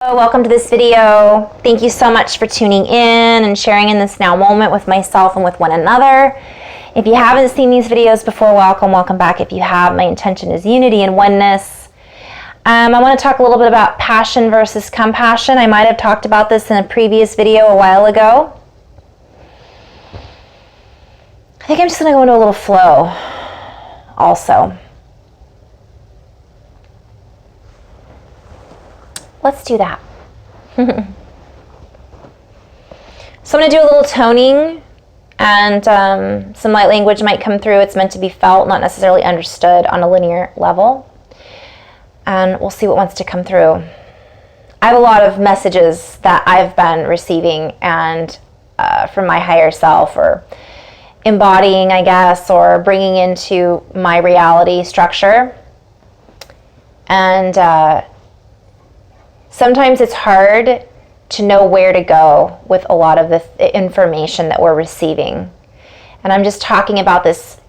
Welcome to this video. Thank you so much for tuning in and sharing in this now moment with myself and with one another. If you haven't seen these videos before, welcome back. If you have, my intention is unity and oneness. I want to talk a little bit about passion versus compassion. I might have talked about this in a previous video a while ago. I think I'm just going to go into a little flow also. Let's do that. So I'm going to do a little toning, and some light language might come through. It's meant to be felt, not necessarily understood on a linear level. And we'll see what wants to come through. I have a lot of messages that I've been receiving and from my higher self, or embodying, I guess, or bringing into my reality structure. And sometimes it's hard to know where to go with a lot of the information that we're receiving. And I'm just talking about this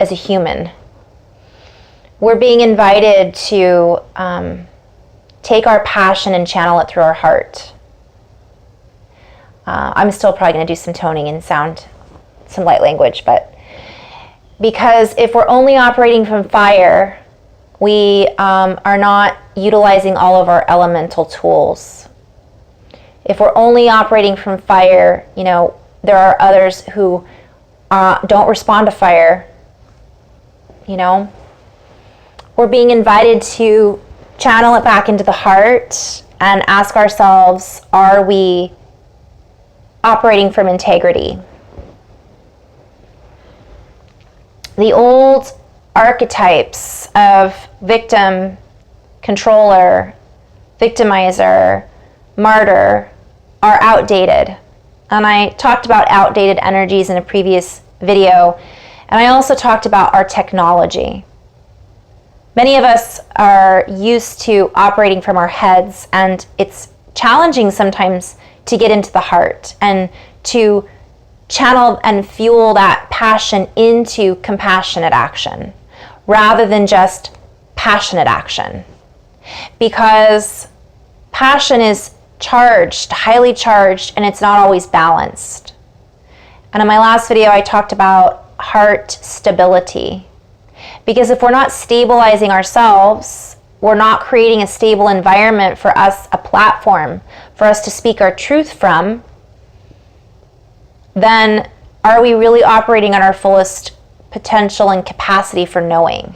as a human. We're being invited to take our passion and channel it through our heart. I'm still probably going to do some toning and sound, some light language, but because if we're only operating from fire, we are not utilizing all of our elemental tools. If we're only operating from fire, you know, there are others who don't respond to fire. You know, we're being invited to channel it back into the heart and ask ourselves, are we operating from integrity? The old archetypes of victim, controller, victimizer, martyr are outdated. And I talked about outdated energies in a previous video. And I also talked about our technology. Many of us are used to operating from our heads, and it's challenging sometimes to get into the heart and to channel and fuel that passion into compassionate action, rather than just passionate action. Because passion is charged, highly charged, and it's not always balanced. And in my last video, I talked about heart stability. Because if we're not stabilizing ourselves, we're not creating a stable environment for us, a platform for us to speak our truth from, then are we really operating on our fullest potential and capacity for knowing?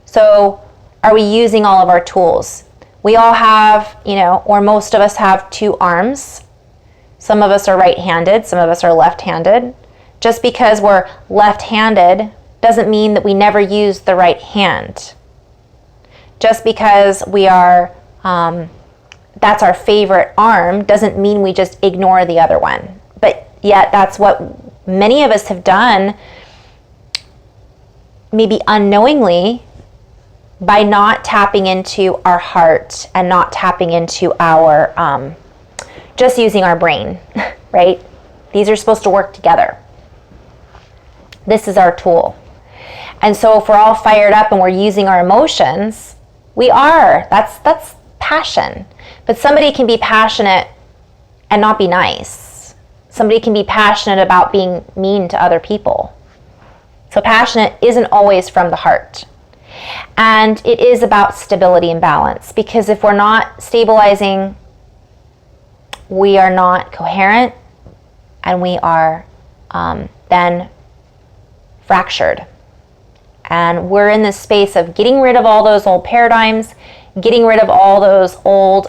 So are we using all of our tools? We all have, you know, or most of us have two arms. Some of us are right-handed, some of us are left-handed. Just because we're left-handed doesn't mean that we never use the right hand. Just because we are, that's our favorite arm doesn't mean we just ignore the other one. But yet that's what many of us have done, maybe unknowingly, by not tapping into our heart and not tapping into our, just using our brain, right? These are supposed to work together. This is our tool. And so if we're all fired up and we're using our emotions, we are. That's passion. But somebody can be passionate and not be nice. Somebody can be passionate about being mean to other people. So passionate isn't always from the heart. And it is about stability and balance. Because if we're not stabilizing, we are not coherent, and we are then fractured. And we're in this space of getting rid of all those old paradigms, getting rid of all those old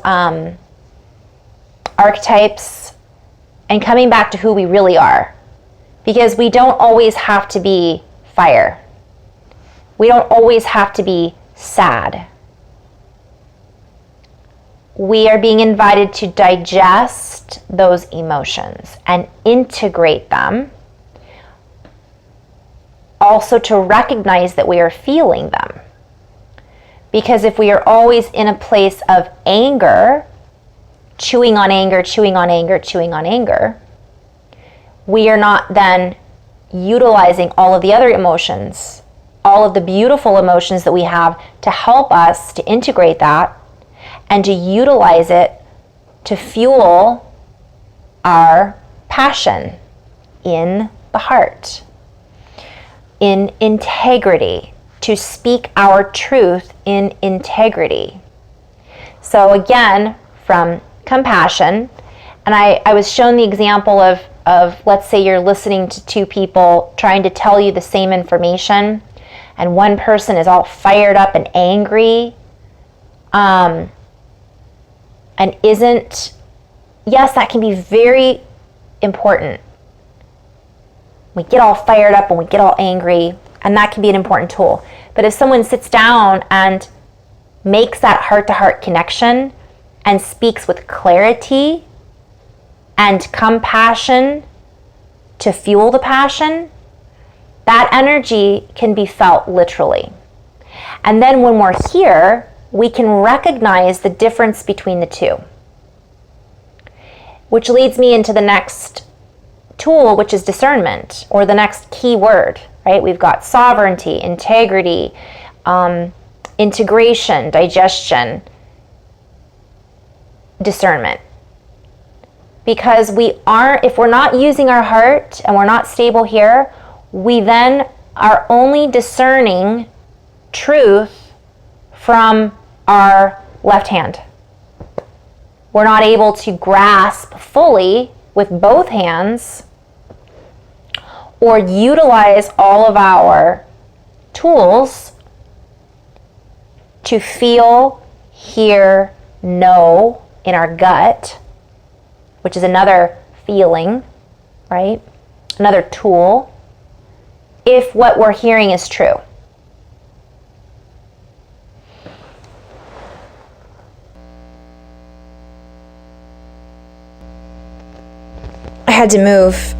archetypes, and coming back to who we really are. Because we don't always have to be fire. We don't always have to be sad. We are being invited to digest those emotions and integrate them. Also to recognize that we are feeling them. Because if we are always in a place of anger, chewing on anger, chewing on anger, chewing on anger, we are not then utilizing all of the other emotions all of the beautiful emotions that we have to help us to integrate that and to utilize it to fuel our passion in the heart, in integrity, to speak our truth in integrity. So again, from compassion, and I was shown the example of let's say you're listening to two people trying to tell you the same information, and one person is all fired up and angry, and isn't, yes, that can be very important. We get all fired up and we get all angry, and that can be an important tool. But if someone sits down and makes that heart-to-heart connection and speaks with clarity and compassion to fuel the passion, that energy can be felt literally. And then when we're here, we can recognize the difference between the two. Which leads me into the next tool, which is discernment, or the next key word, right? We've got sovereignty, integrity, integration, digestion, discernment. Because if we're not using our heart and we're not stable here, we then are only discerning truth from our left hand. We're not able to grasp fully with both hands or utilize all of our tools to feel, hear, know in our gut, which is another feeling, right? Another tool, if what we're hearing is true. I had to move.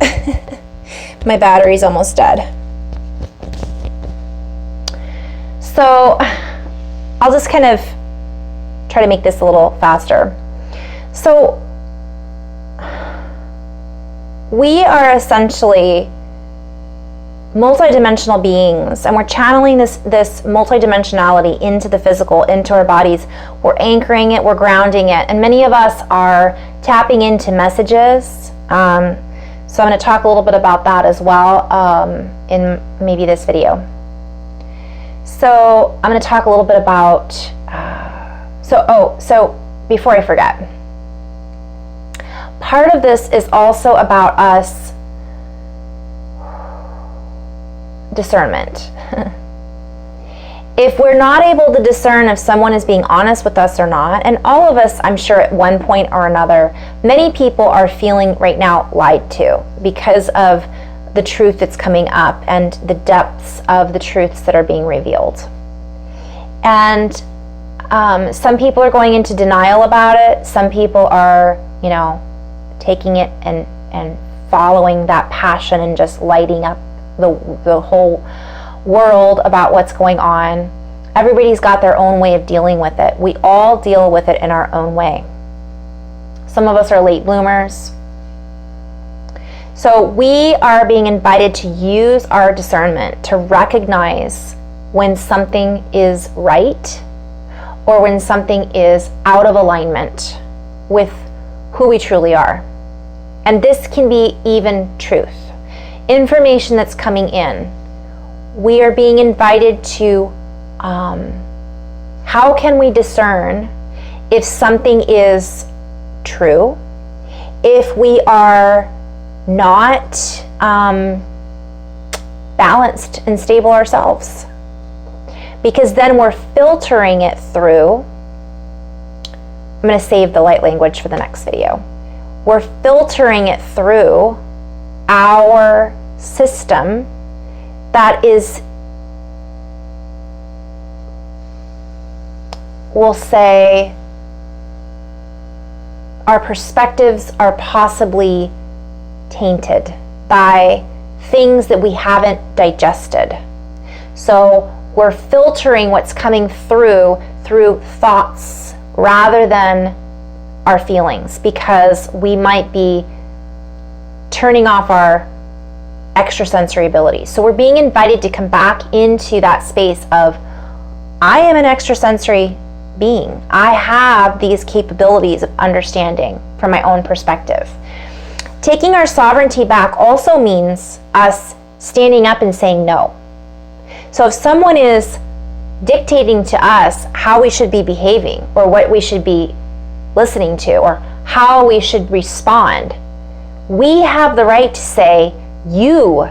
My battery's almost dead. So I'll just kind of try to make this a little faster. So we are essentially multidimensional beings, and we're channeling this multidimensionality into the physical, into our bodies. We're anchoring it, we're grounding it, and many of us are tapping into messages. So I'm going to talk a little bit about that as well in maybe this video. So I'm going to talk a little bit about, so before I forget, part of this is also about us discernment. If we're not able to discern if someone is being honest with us or not, and all of us, I'm sure at one point or another, many people are feeling right now lied to because of the truth that's coming up and the depths of the truths that are being revealed. And some people are going into denial about it. Some people are, taking it and following that passion and just lighting up the whole world about what's going on. Everybody's got their own way of dealing with it. We all deal with it in our own way. Some of us are late bloomers. So we are being invited to use our discernment to recognize when something is right or when something is out of alignment with who we truly are. And this can be even truth. Information that's coming in. We are being invited to, how can we discern if something is true, if we are not balanced and stable ourselves? Because then we're filtering it through, I'm going to save the light language for the next video. We're filtering it through our system that is, we'll say, our perspectives are possibly tainted by things that we haven't digested. So we're filtering what's coming through thoughts rather than our feelings, because we might be turning off our extrasensory abilities. So we're being invited to come back into that space of, I am an extrasensory being. I have these capabilities of understanding from my own perspective. Taking our sovereignty back also means us standing up and saying no. So if someone is dictating to us how we should be behaving, or what we should be listening to, or how we should respond, we have the right to say, you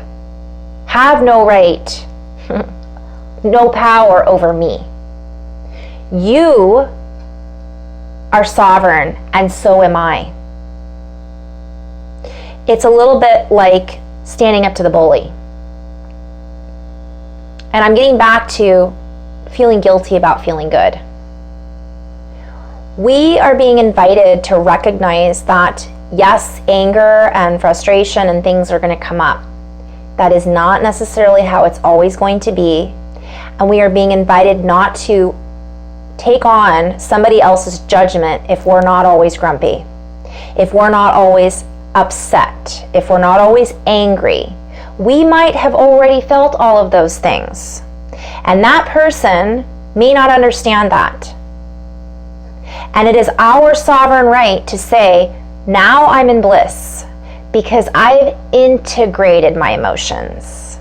have no right, no power over me. You are sovereign, and so am I. It's a little bit like standing up to the bully. And I'm getting back to feeling guilty about feeling good. We are being invited to recognize that, yes, anger and frustration and things are going to come up. That is not necessarily how it's always going to be. And we are being invited not to take on somebody else's judgment if we're not always grumpy, if we're not always upset, if we're not always angry. We might have already felt all of those things. And that person may not understand that. And it is our sovereign right to say, now I'm in bliss because I've integrated my emotions.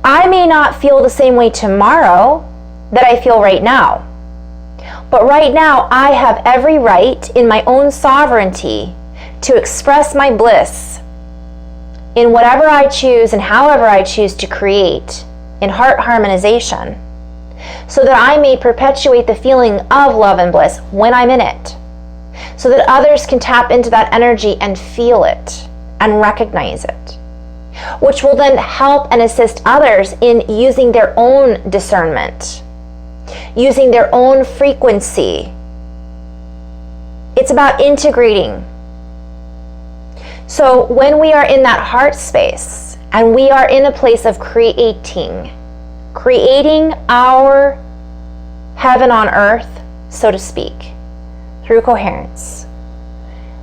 I may not feel the same way tomorrow that I feel right now. But right now, I have every right in my own sovereignty to express my bliss in whatever I choose and however I choose to create in heart harmonization, so that I may perpetuate the feeling of love and bliss when I'm in it, so that others can tap into that energy and feel it and recognize it, which will then help and assist others in using their own discernment, using their own frequency. It's about integrating. So when we are in that heart space and we are in a place of creating our heaven on earth, so to speak, through coherence,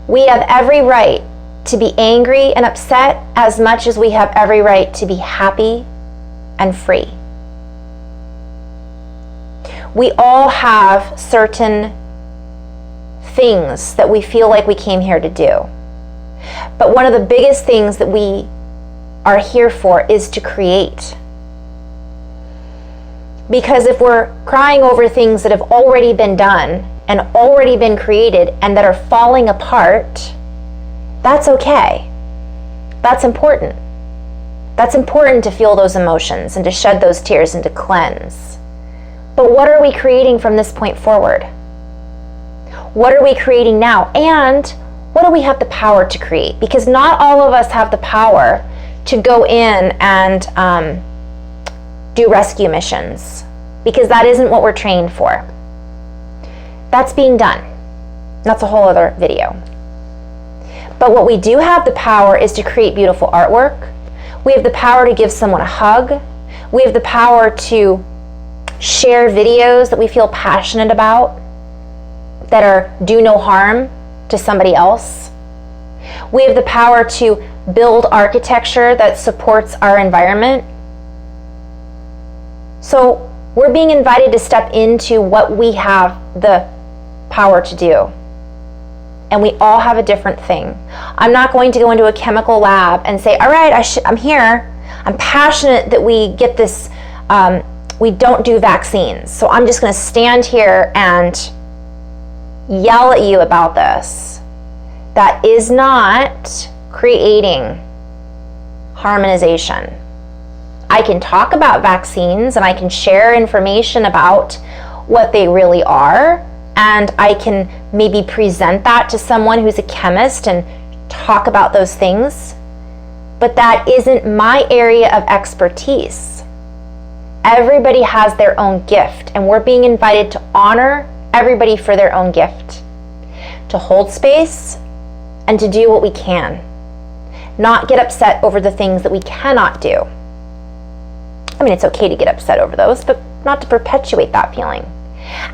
we have every right to be angry and upset as much as we have every right to be happy and free. We all have certain things that we feel like we came here to do. But one of the biggest things that we are here for is to create. Because if we're crying over things that have already been done and already been created and that are falling apart, that's okay. That's important. That's important to feel those emotions and to shed those tears and to cleanse. But what are we creating from this point forward? What are we creating now? And what do we have the power to create? Because not all of us have the power to go in and do rescue missions, because that isn't what we're trained for. That's being done. That's a whole other video. But what we do have the power is to create beautiful artwork. We have the power to give someone a hug. We have the power to share videos that we feel passionate about, that do no harm to somebody else. We have the power to build architecture that supports our environment. So we're being invited to step into what we have the power to do. And we all have a different thing. I'm not going to go into a chemical lab and say, all right, I'm here. I'm passionate that we get this, we don't do vaccines. So I'm just going to stand here and yell at you about this. That is not creating harmonization. I can talk about vaccines and I can share information about what they really are, and I can maybe present that to someone who's a chemist and talk about those things, but that isn't my area of expertise. Everybody has their own gift, and we're being invited to honor everybody for their own gift, to hold space and to do what we can, not get upset over the things that we cannot do. I mean, it's okay to get upset over those, but not to perpetuate that feeling.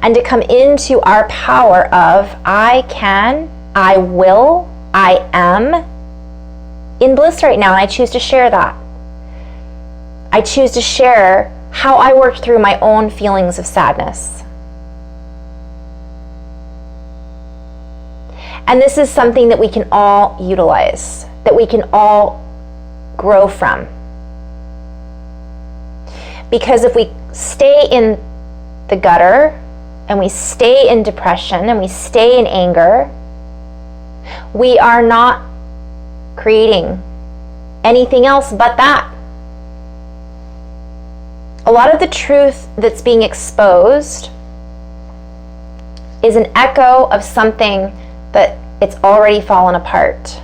And to come into our power of I can, I will, I am in bliss right now, and I choose to share that. I choose to share how I worked through my own feelings of sadness. And this is something that we can all utilize, that we can all grow from. Because if we stay in the gutter, and we stay in depression, and we stay in anger, we are not creating anything else but that. A lot of the truth that's being exposed is an echo of something that it's already fallen apart.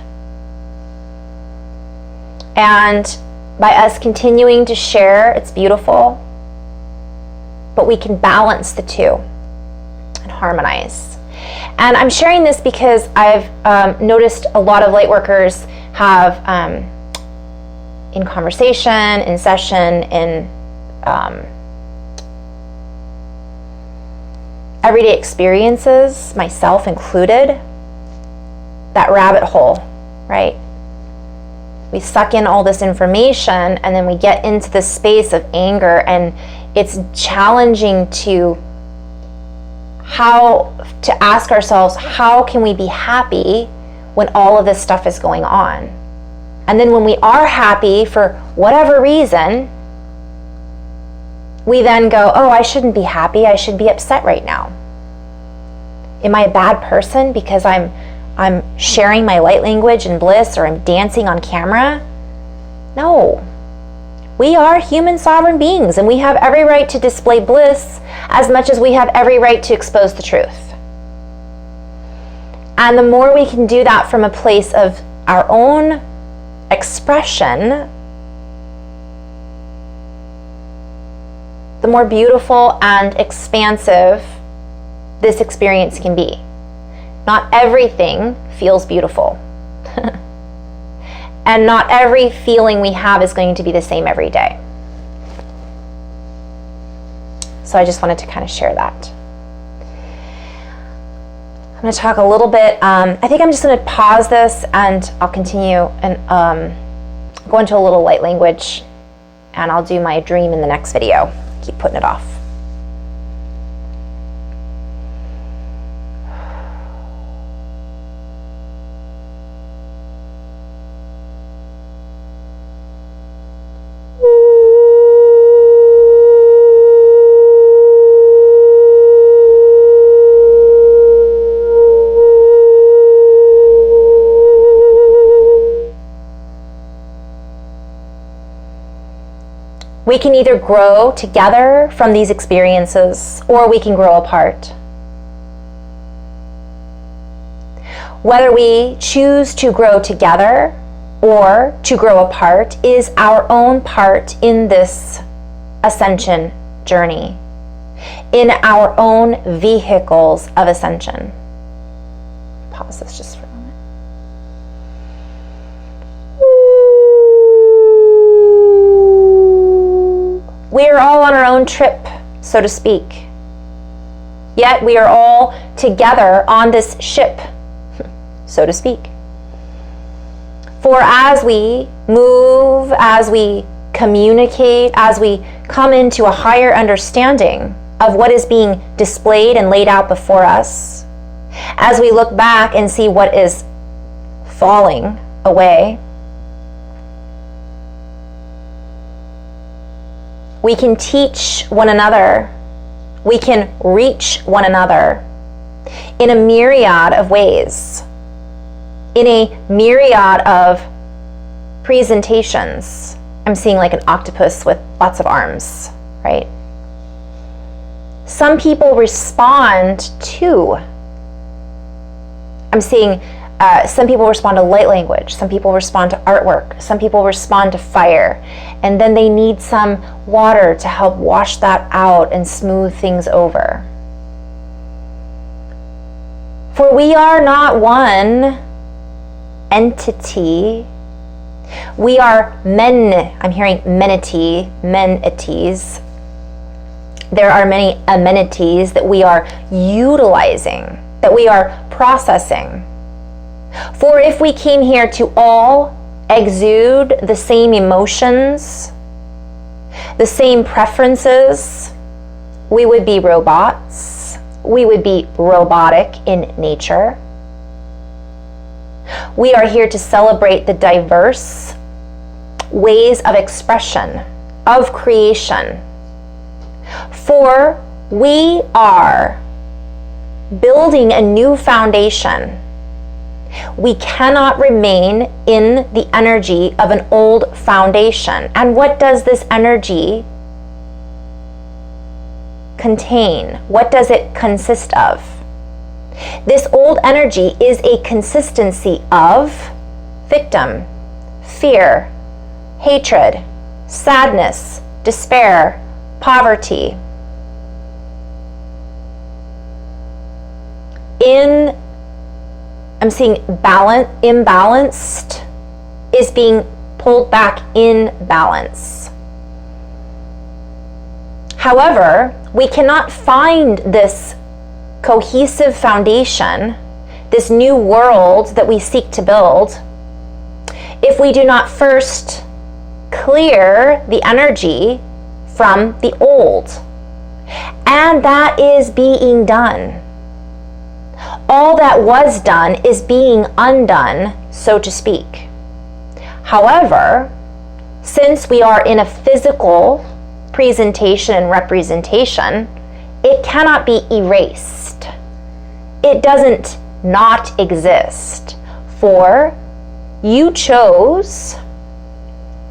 And by us continuing to share, it's beautiful, but we can balance the two and harmonize. And I'm sharing this because I've noticed a lot of light workers have, in conversation, in session, in everyday experiences, myself included, that rabbit hole, right? We suck in all this information and then we get into this space of anger, and it's challenging to ask ourselves, how can we be happy when all of this stuff is going on? And then when we are happy for whatever reason, we then go, oh, I shouldn't be happy, I should be upset right now. Am I a bad person because I'm sharing my light language and bliss, or I'm dancing on camera? No. We are human sovereign beings, and we have every right to display bliss as much as we have every right to expose the truth. And the more we can do that from a place of our own expression, the more beautiful and expansive this experience can be. Not everything feels beautiful. And not every feeling we have is going to be the same every day. So I just wanted to kind of share that. I'm going to talk a little bit. I think I'm just going to pause this, and I'll continue and go into a little light language, and I'll do my dream in the next video. Keep putting it off. We can either grow together from these experiences, or we can grow apart. Whether we choose to grow together or to grow apart is our own part in this ascension journey, in our own vehicles of ascension. Pause this just for a moment. We are all on our own trip, so to speak. Yet we are all together on this ship, so to speak. For as we move, as we communicate, as we come into a higher understanding of what is being displayed and laid out before us, as we look back and see what is falling away, we can teach one another. We can reach one another in a myriad of ways, in a myriad of presentations. I'm seeing like an octopus with lots of arms, right? Some people respond to, I'm seeing some people respond to light language, some people respond to artwork, some people respond to fire, and then they need some water to help wash that out and smooth things over. For we are not one entity. We are I'm hearing menities. There are many amenities that we are utilizing, that we are processing. For if we came here to all exude the same emotions, the same preferences, we would be robots. We would be robotic in nature. We are here to celebrate the diverse ways of expression, of creation. For we are building a new foundation. We cannot remain in the energy of an old foundation. And what does this energy contain? What does it consist of? This old energy is a consistency of victim, fear, hatred, sadness, despair, poverty. I'm seeing imbalanced is being pulled back in balance. However, we cannot find this cohesive foundation, this new world that we seek to build, if we do not first clear the energy from the old. And that is being done. All that was done is being undone, so to speak. However, since we are in a physical presentation and representation, it cannot be erased. It doesn't not exist. For you chose,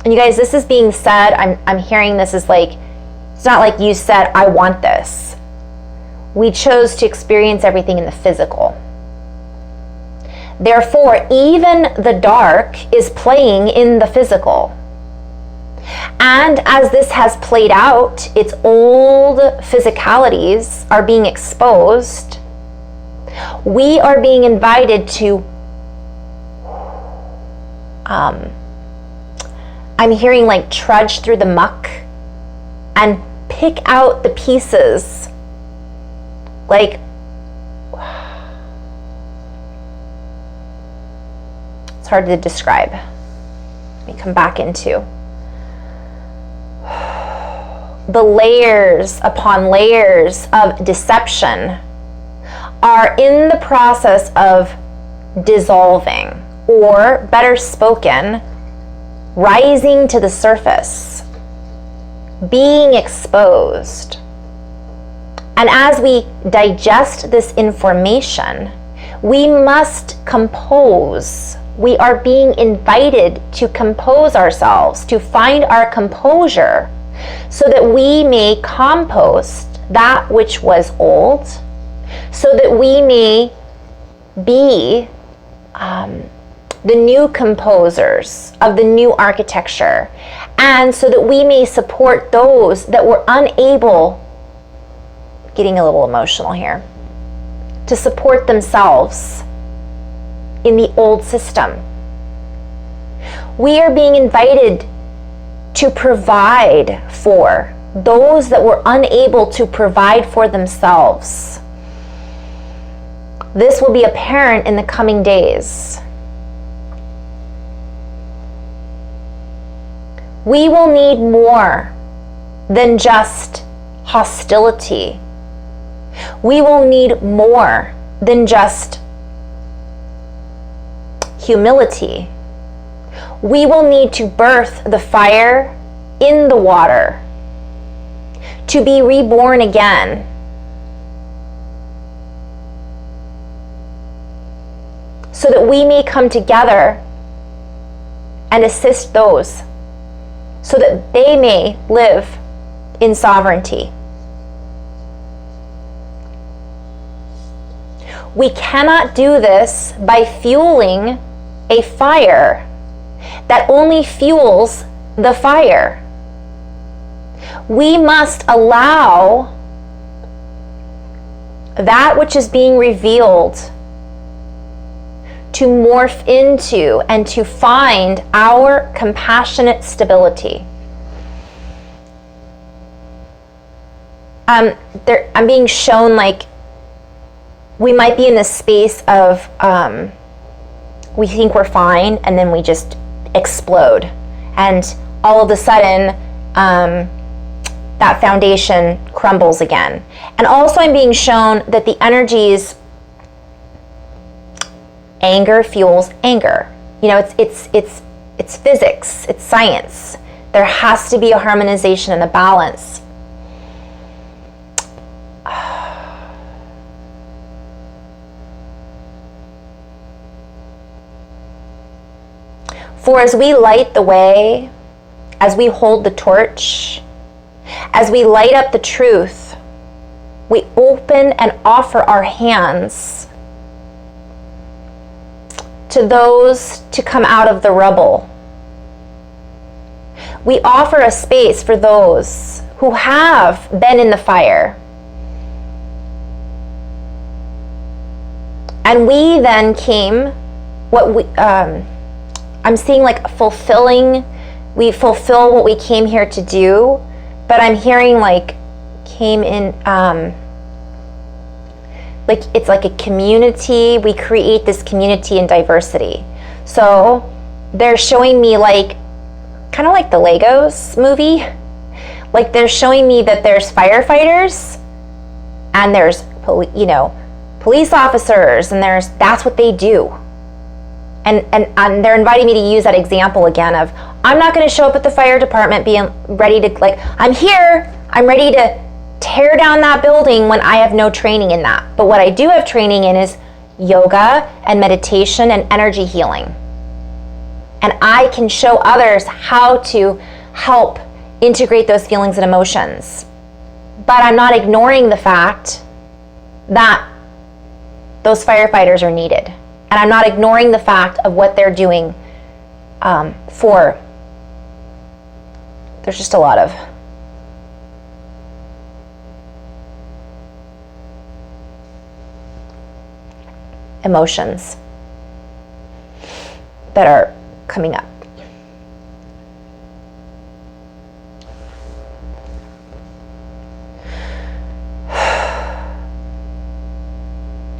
and you guys, this is being said, I'm hearing this as like, it's not like you said, I want this. We chose to experience everything in the physical. Therefore, even the dark is playing in the physical. And as this has played out, its old physicalities are being exposed. We are being invited to, I'm hearing like trudge through the muck and pick out the pieces. Like, it's hard to describe. Let me come back into the layers upon layers of deception are in the process of dissolving, or better spoken, rising to the surface, being exposed. And as we digest this information, we must compose. We are being invited to compose ourselves, to find our composure, so that we may compost that which was old, so that we may be the new composers of the new architecture, and so that we may support those that were unable, getting a little emotional here, to support themselves in the old system. We are being invited to provide for those that were unable to provide for themselves. This will be apparent in the coming days. We will need more than just hostility. We will need more than just humility. We will need to birth the fire in the water, to be reborn again. So that we may come together and assist those, so that they may live in sovereignty. We cannot do this by fueling a fire that only fuels the fire. We must allow that which is being revealed to morph into and to find our compassionate stability. I'm being shown like we might be in this space of we think we're fine, and then we just explode. And all of a sudden, that foundation crumbles again. And also I'm being shown that the energies, anger fuels anger. You know, it's physics, it's science. There has to be a harmonization and a balance. For as we light the way, as we hold the torch, as we light up the truth, we open and offer our hands to those to come out of the rubble. We offer a space for those who have been in the fire. And we then came, I'm seeing like fulfilling, we fulfill what we came here to do, but I'm hearing like came in, like it's like a community. We create this community in diversity. So they're showing me like, kind of like the Legos movie. Like they're showing me that there's firefighters and there's, police officers, and that's what they do. And they're inviting me to use that example again of, I'm not going to show up at the fire department being ready to, like, I'm here, I'm ready to tear down that building when I have no training in that. But what I do have training in is yoga and meditation and energy healing. And I can show others how to help integrate those feelings and emotions. But I'm not ignoring the fact that those firefighters are needed. And I'm not ignoring the fact of what they're doing there's just a lot of emotions that are coming up.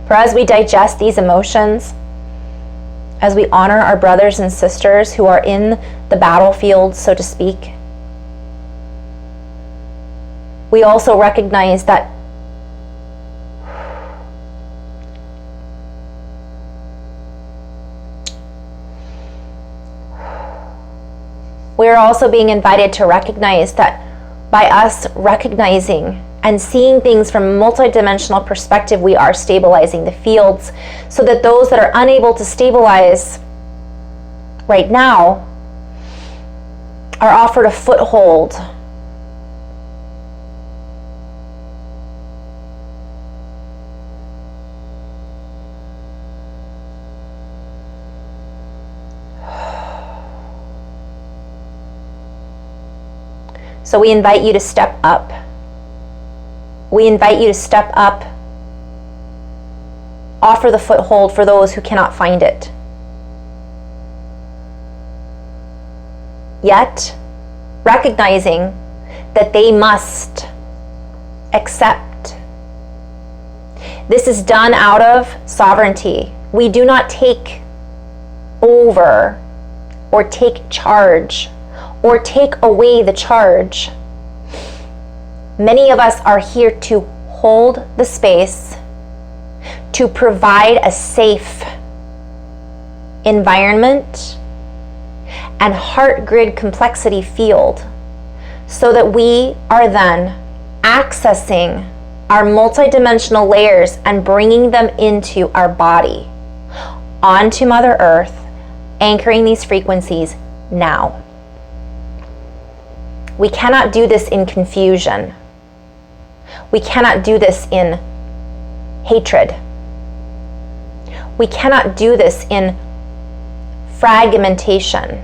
For as we digest these emotions, as we honor our brothers and sisters who are in the battlefield, so to speak, we also recognize that we're also being invited to recognize that by us recognizing and seeing things from a multidimensional perspective, we are stabilizing the fields so that those that are unable to stabilize right now are offered a foothold. So we invite you to step up. We invite you to step up, offer the foothold for those who cannot find it. Yet, recognizing that they must accept. This is done out of sovereignty. We do not take over or take charge or take away the charge. Many of us are here to hold the space, to provide a safe environment and heart grid complexity field so that we are then accessing our multidimensional layers and bringing them into our body, onto Mother Earth, anchoring these frequencies now. We cannot do this in confusion. We cannot do this in hatred. We cannot do this in fragmentation.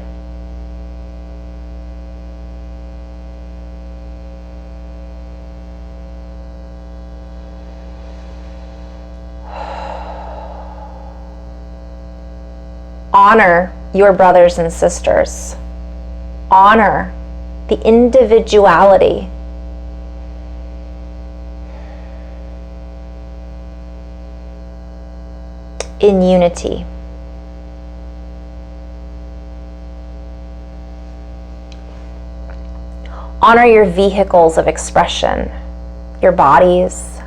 Honor your brothers and sisters. Honor the individuality. In unity. Honor your vehicles of expression, your bodies.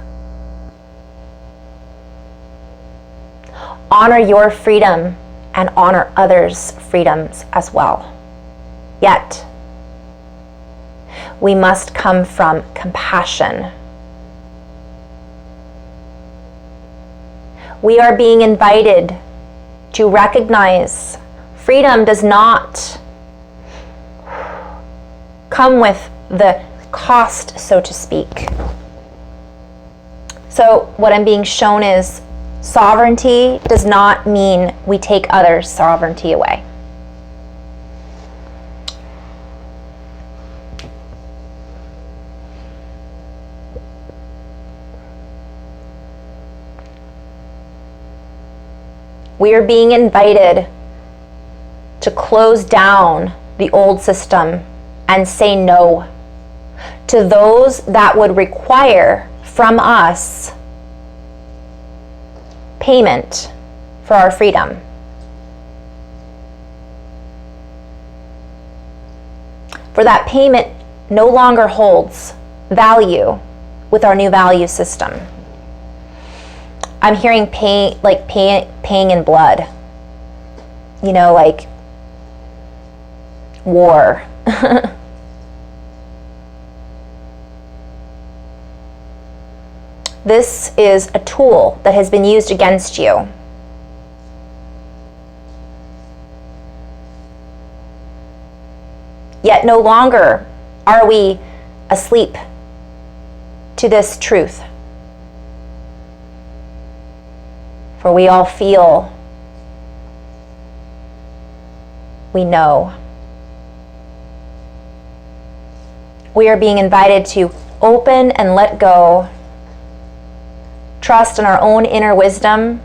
Honor your freedom and honor others' freedoms as well. Yet, we must come from compassion. We are being invited to recognize freedom does not come with the cost, so to speak. So what I'm being shown is sovereignty does not mean we take others' sovereignty away. We are being invited to close down the old system and say no to those that would require from us payment for our freedom. For that payment no longer holds value with our new value system. I'm hearing pain, like paying in blood. You know, like war. This is a tool that has been used against you. Yet no longer are we asleep to this truth. For we all feel, we know. We are being invited to open and let go, trust in our own inner wisdom,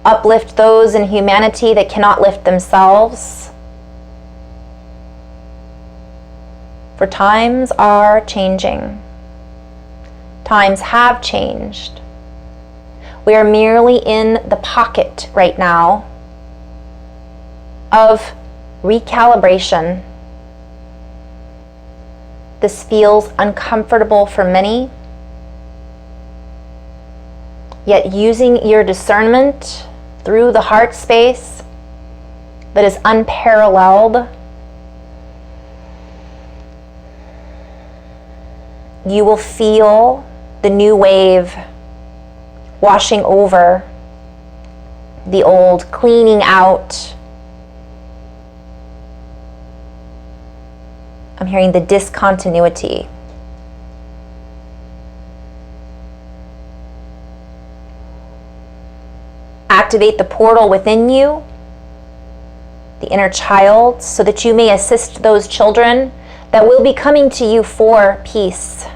uplift those in humanity that cannot lift themselves. For times are changing. Times have changed. We are merely in the pocket right now of recalibration. This feels uncomfortable for many, yet using your discernment through the heart space that is unparalleled, you will feel the new wave washing over the old, cleaning out. I'm hearing the discontinuity. Activate the portal within you, the inner child, so that you may assist those children that will be coming to you for peace.